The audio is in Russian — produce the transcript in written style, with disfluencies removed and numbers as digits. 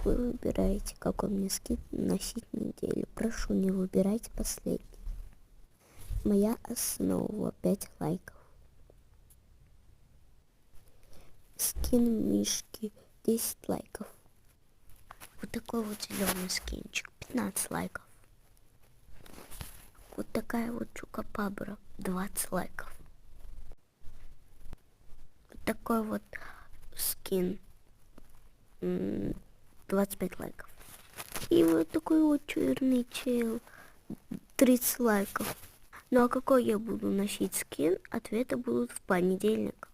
Вы выбираете, какой мне скин носить неделю. Прошу, не выбирайте последний. Моя основа 5 лайков. Скин мишки 10 лайков. Вот такой вот зеленый скинчик 15 лайков. Вот такая вот чукапабра 20 лайков. Вот такой вот скин 25 лайков. И вот такой вот черный чел 30 лайков. Ну а какой я буду носить скин, ответы будут в понедельник.